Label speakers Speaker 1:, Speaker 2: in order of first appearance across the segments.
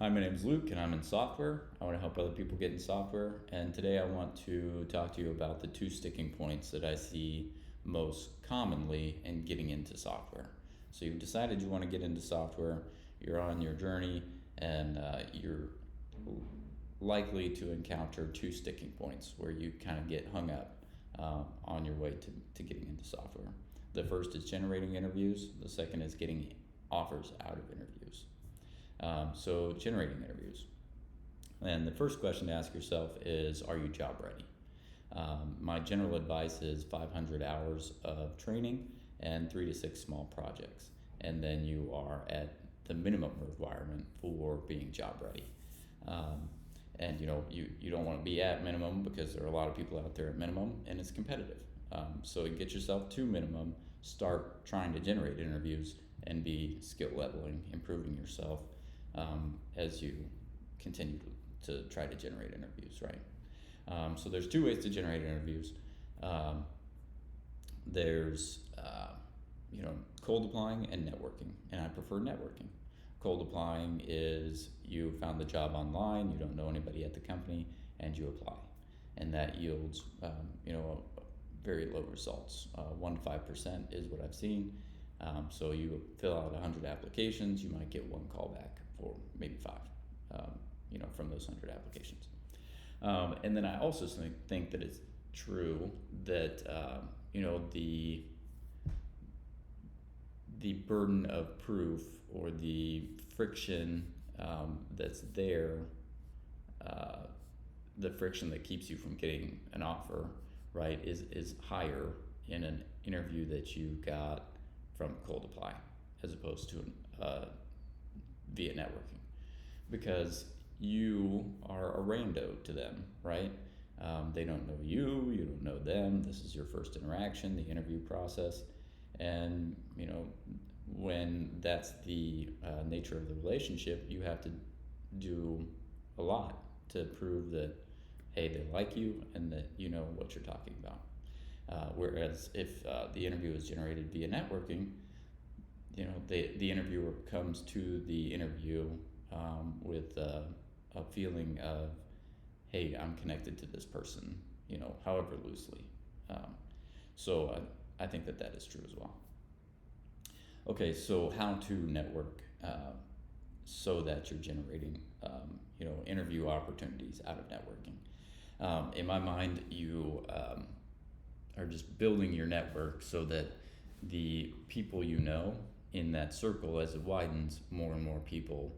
Speaker 1: Hi, my name is Luke and I'm in software. I want to help other people get in software. And today I want to talk to you about the two sticking points that I see most commonly in getting into software. So you've decided you want to get into software, you're on your journey, and you're likely to encounter two sticking points where you kind of get hung up on your way to getting into software. The first is generating interviews, the second is getting offers out of interviews. So generating interviews. And the first question to ask yourself is, are you job ready? My general advice is 500 hours of training and 3 to 6 small projects. And then you are at the minimum requirement for being job ready. And you don't want to be at minimum because there are a lot of people out there at minimum and it's competitive. So get yourself to minimum, start trying to generate interviews and be skill leveling, improving yourself as you continue to try to generate interviews, right? So there's two ways to generate interviews. There's cold applying and networking, and I prefer networking. Cold applying is you found the job online, you don't know anybody at the company, and you apply, and that yields very low results. 1 to 5% is what I've seen. So you fill out 100 applications, you might get one call back for maybe 5, from those 100 applications. And then I also think that it's true that the burden of proof or the friction that's there, the friction that keeps you from getting an offer, right, is higher in an interview that you got from cold apply as opposed to via networking, because you are a rando to them, right? They don't know you, you don't know them. This is your first interaction, the interview process, and when that's the nature of the relationship, you have to do a lot to prove that, hey, they like you and that you know what you're talking about. Whereas if the interview is generated via networking, the interviewer comes to the interview with a feeling of, hey, I'm connected to this person, however loosely. So I think that is true as well. Okay, so how to network so that you're generating, interview opportunities out of networking. In my mind, you are just building your network so that the people in that circle, as it widens, more and more people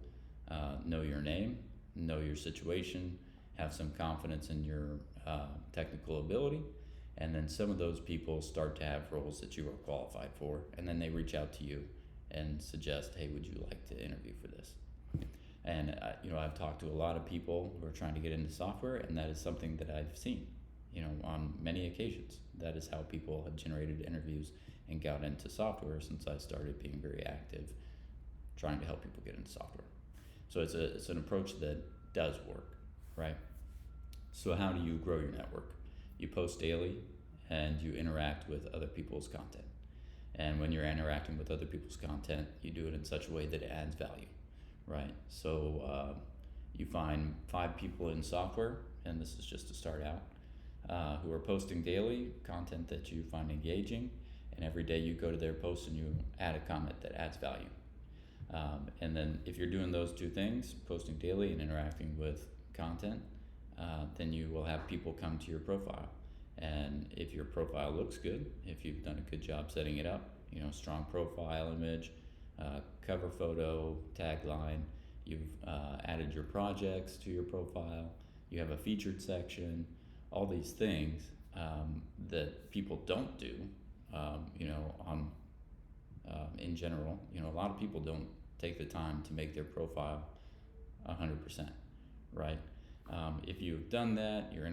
Speaker 1: know your name, know your situation, have some confidence in your technical ability, and then some of those people start to have roles that you are qualified for, and then they reach out to you and suggest, hey, would you like to interview for this? And I've talked to a lot of people who are trying to get into software, and that is something that I've seen, on many occasions. That is how people have generated interviews and got into software since I started being very active trying to help people get into software. So it's an approach that does work, right? So how do you grow your network? You post daily and you interact with other people's content. And when you're interacting with other people's content, you do it in such a way that it adds value, right? So you find 5 people in software, and this is just to start out, who are posting daily content that you find engaging, and every day you go to their post and you add a comment that adds value. And then if you're doing those two things, posting daily and interacting with content, then you will have people come to your profile. And if your profile looks good, if you've done a good job setting it up, strong profile image, cover photo, tagline, you've added your projects to your profile, you have a featured section, all these things that people don't do, in general. A lot of people don't take the time to make their profile 100%, right? If you've done that, you're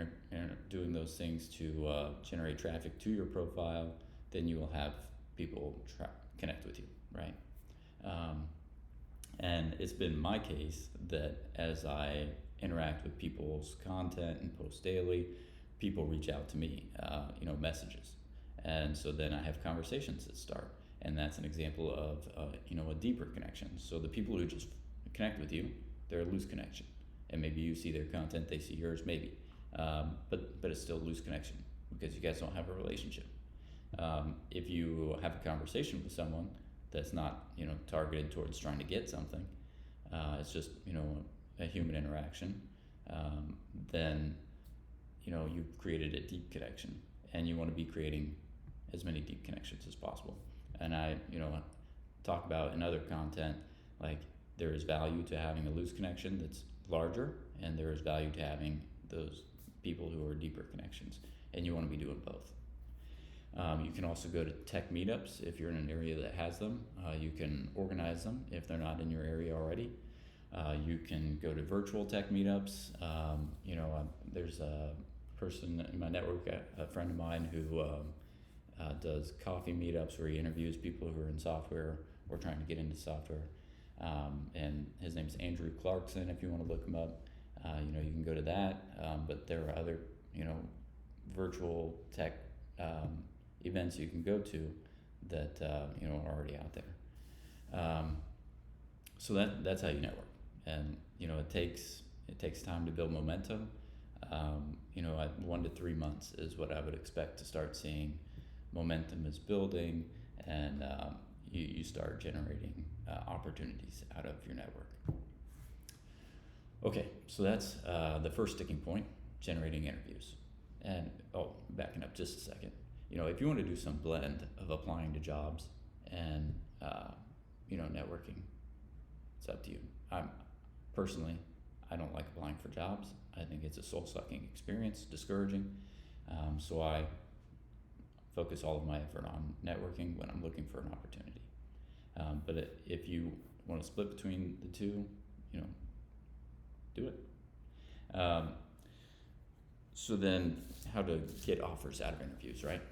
Speaker 1: doing those things to generate traffic to your profile, then you will have people connect with you, right? And it's been my case that as I interact with people's content and post daily, people reach out to me, messages. And so then I have conversations that start. And that's an example of, a deeper connection. So the people who just connect with you they're a loose connection, and maybe you see their content, they see yours, maybe, but it's still a loose connection because you guys don't have a relationship. If you have a conversation with someone that's not, targeted towards trying to get something, it's just, a human interaction, then, you've created a deep connection, and you want to be creating as many deep connections as possible. And I, talk about in other content, like there is value to having a loose connection that's larger, and there is value to having those people who are deeper connections, and you want to be doing both. You can also go to tech meetups if you're in an area that has them. You can organize them if they're not in your area already. You can go to virtual tech meetups. There's a person in my network, a friend of mine, who does coffee meetups where he interviews people who are in software or trying to get into software. And his name is Andrew Clarkson. If you want to look him up, you can go to that. But there are other, virtual tech events you can go to that are already out there. So that's how you network, and it takes time to build momentum. At 1 to 3 months is what I would expect to start seeing momentum is building, and you start generating opportunities out of your network. Okay, so that's the first sticking point, generating interviews. And backing up just a second, if you want to do some blend of applying to jobs and networking, it's up to you. I don't like applying for jobs. I think it's a soul-sucking experience, discouraging. So I focus all of my effort on networking when I'm looking for an opportunity. But if you want to split between the two, do it. So then, how to get offers out of interviews, right?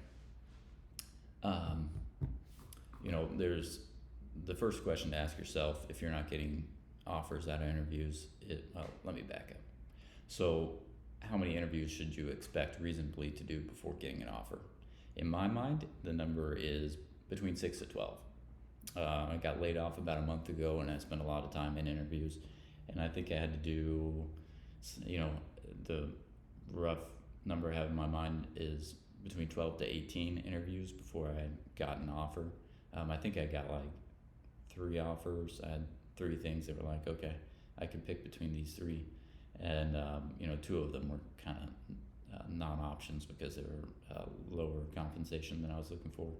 Speaker 1: There's the first question to ask yourself if you're not getting offers out of interviews. Let me back up. So, how many interviews should you expect reasonably to do before getting an offer? In my mind, the number is between 6 to 12. I got laid off about a month ago, and I spent a lot of time in interviews, and I think I had to do, the rough number I have in my mind is between 12 to 18 interviews before I got an offer. I think I got like 3 offers. I had 3 things that were like, okay, I can pick between these 3. And, 2 of them were kind of non-options because they were lower compensation than I was looking for.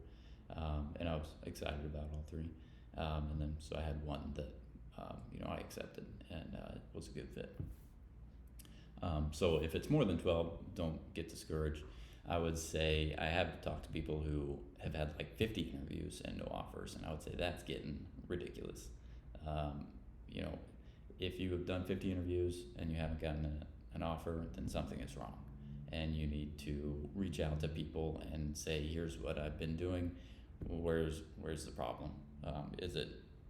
Speaker 1: And I was excited about all 3. And then, so I had one that, I accepted, and it was a good fit. So if it's more than 12, don't get discouraged. I would say I have talked to people who have had like 50 interviews and no offers, and I would say that's getting ridiculous. If you have done 50 interviews and you haven't gotten an offer, then something is wrong, and you need to reach out to people and say, here's what I've been doing. Where's the problem? Is it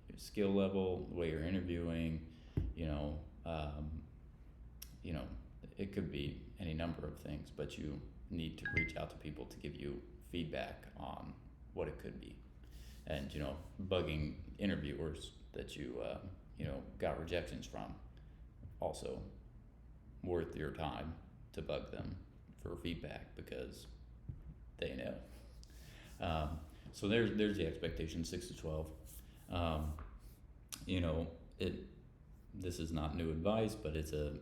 Speaker 1: your skill level, the way you're interviewing? It could be any number of things, but you need to reach out to people to give you feedback on what it could be. And, bugging interviewers that you got rejections from, also worth your time to bug them for feedback because they know. So there's the expectation, 6 to 12. This is not new advice, but it's a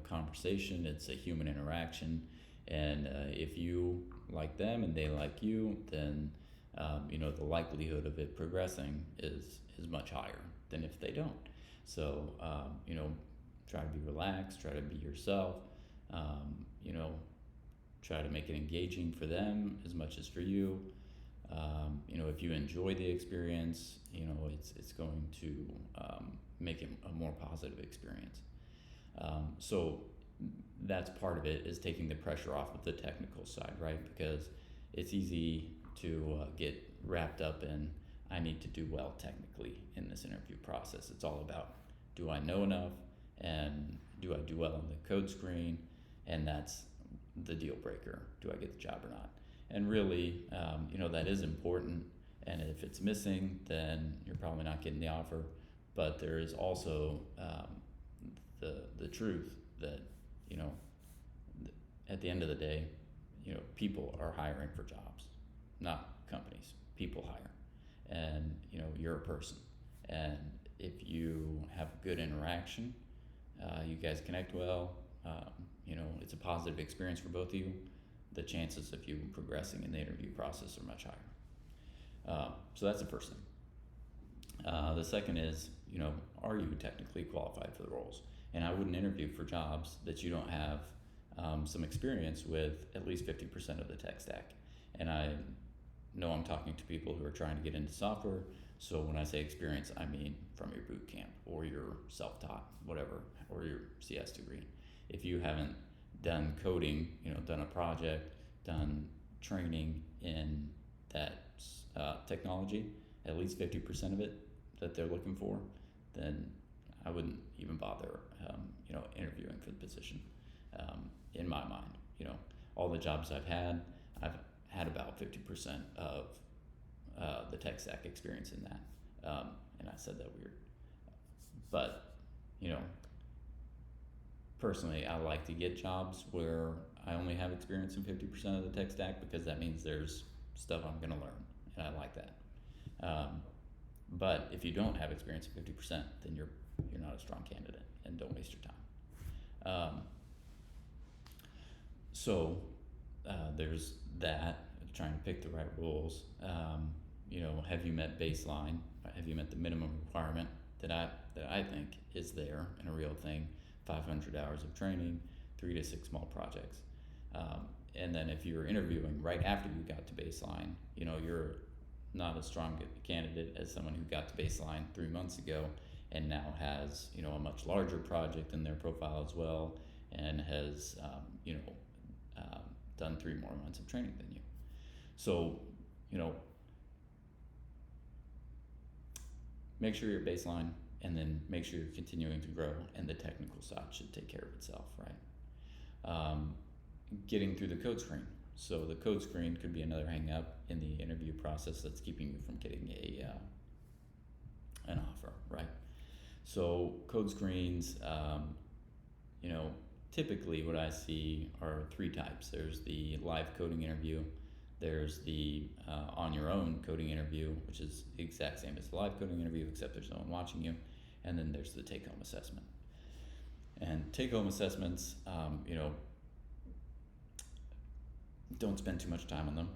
Speaker 1: conversation. It's a human interaction, and if you like them and they like you, then the likelihood of it progressing is much higher than if they don't. So try to be relaxed, try to be yourself. Try to make it engaging for them as much as for you. If you enjoy the experience, it's going to make it a more positive experience. So that's part of it, is taking the pressure off of the technical side, right? Because it's easy to get wrapped up in, I need to do well technically in this interview process. It's all about, do I know enough, and do I do well on the code screen? And that's the deal breaker. Do I get the job or not? And really, that is important. And if it's missing, then you're probably not getting the offer. But there is also the truth that, you know, at the end of the day, you know, people are hiring for jobs, not companies. People hire, and you know, you're a person, and if you have good interaction, you guys connect well, you know, it's a positive experience for both of you, the chances of you progressing in the interview process are much higher. So that's the first thing. The second is, you know, are you technically qualified for the roles? And I wouldn't interview for jobs that you don't have some experience with at least 50% of the tech stack. And I know I'm talking to people who are trying to get into software, so when I say experience, I mean from your boot camp or your self-taught, whatever, or your CS degree. If you haven't done coding, you know, done a project, done training in that technology, at least 50% of it that they're looking for, then I wouldn't even bother, you know, interviewing for the position. In my mind, you know, all the jobs I've had about 50% of the tech stack experience in that. And I said that weird, but you know, personally, I like to get jobs where I only have experience in 50% of the tech stack, because that means there's stuff I'm going to learn, and I like that. But if you don't have experience in 50%, then you're not a strong candidate, and don't waste your time. So there's that, trying to pick the right roles. You know, have you met baseline? Have you met the minimum requirement that I think is there and a real thing? 500 hours of training, 3 to 6 small projects. And then if you're interviewing right after you got to baseline, you know, you're not a strong candidate as someone who got to baseline 3 months ago and now has, you know, a much larger project in their profile as well, and has, you know, done 3 more months of training than you. So, you know, make sure you're baseline, and then make sure you're continuing to grow, and the technical side should take care of itself, right? Getting through the code screen. So the code screen could be another hang up in the interview process that's keeping you from getting an offer, right? So code screens, you know, typically what I see are 3 types. There's the live coding interview, there's the on your own coding interview, which is the exact same as the live coding interview, except there's no one watching you, and then there's the take-home assessment. And take-home assessments, you know, don't spend too much time on them.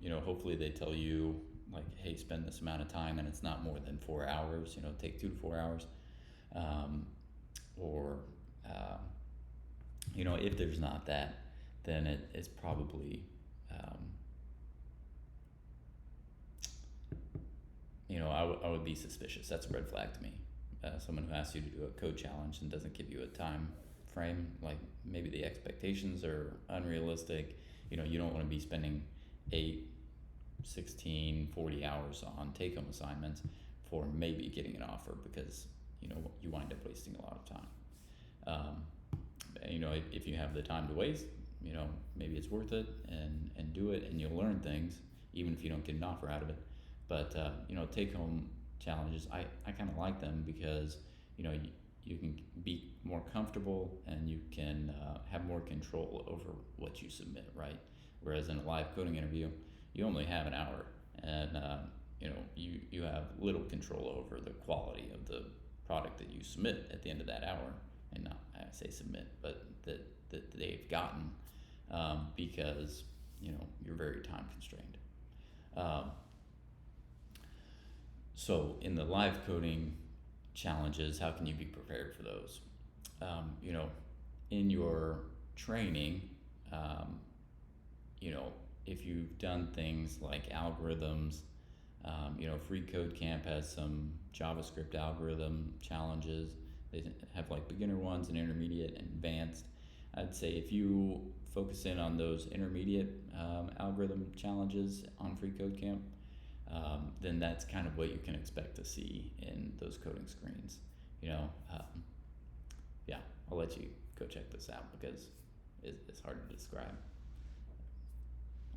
Speaker 1: You know, hopefully they tell you, like, hey, spend this amount of time, and it's not more than 4 hours, you know, take 2 to 4 hours. Or, you know, if there's not that, then it's probably, you know, I would be suspicious. That's a red flag to me. Someone who asks you to do a code challenge and doesn't give you a time frame, like maybe the expectations are unrealistic. You know, you don't want to be spending 8, 16, 40 hours on take-home assignments for maybe getting an offer, because, you know, you wind up wasting a lot of time. You know, if you have the time to waste, you know, maybe it's worth it, and do it, and you'll learn things, even if you don't get an offer out of it. But, you know, take-home challenges, I kind of like them, because, you know, you can be more comfortable, and you can have more control over what you submit, right? Whereas in a live coding interview, you only have an hour, and you know, you have little control over the quality of the product that you submit at the end of that hour, and not, I say submit, but that they've gotten, because, you know, you're very time constrained. So in the live coding challenges, how can you be prepared for those? You know, in your training, you know, if you've done things like algorithms, you know, Free Code Camp has some JavaScript algorithm challenges. They have like beginner ones and intermediate and advanced. I'd say if you focus in on those intermediate algorithm challenges on Free Code Camp, then that's kind of what you can expect to see in those coding screens. You know, yeah, I'll let you go check this out, because it's hard to describe.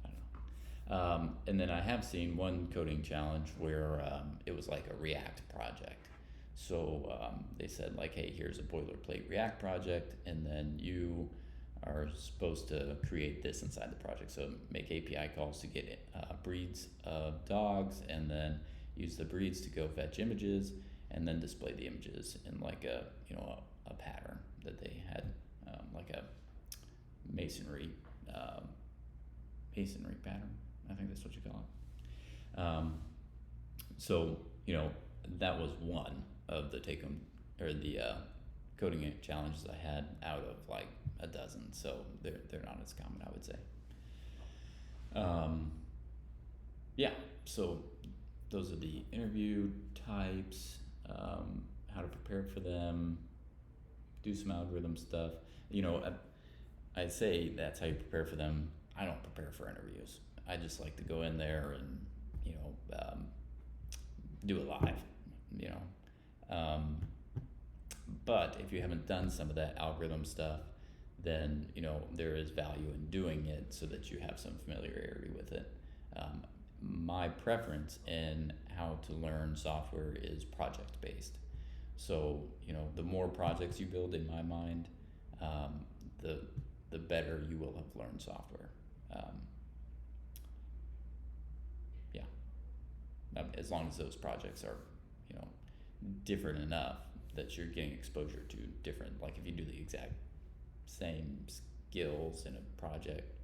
Speaker 1: I don't know. And then I have seen one coding challenge where it was like a React project. So they said like, hey, here's a boilerplate React project, and then you are supposed to create this inside the project. So make API calls to get breeds of dogs, and then use the breeds to go fetch images, and then display the images in like a a pattern that they had, like a masonry masonry pattern. I think that's what you call it. So that was one of the take home or the coding challenges I had out of like a dozen. So they're not as common, I would say. Yeah. So those are the interview types. How to prepare for them. Do some algorithm stuff. I say that's how you prepare for them. I don't prepare for interviews. I just like to go in there and do it live. But if you haven't done some of that algorithm stuff, then there is value in doing it so that you have some familiarity with it. My preference in how to learn software is project based. So the more projects you build, in my mind, the better you will have learned software. Yeah, as long as those projects are different enough that you're getting exposure to different. Like if you do the exact same skills in a project,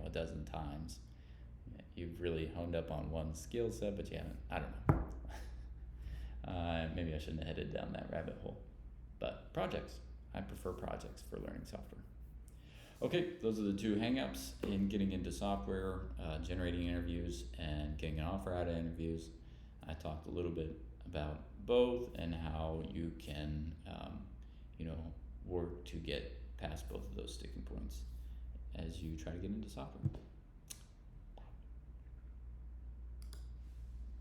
Speaker 1: a dozen times, you've really honed up on one skill set, but you haven't. I don't know. Maybe I shouldn't have headed down that rabbit hole. But projects. I prefer projects for learning software. Okay, those are the two hang-ups in getting into software, generating interviews, and getting an offer out of interviews. I talked a little bit about both and how you can, work to get past both of those sticking points as you try to get into software.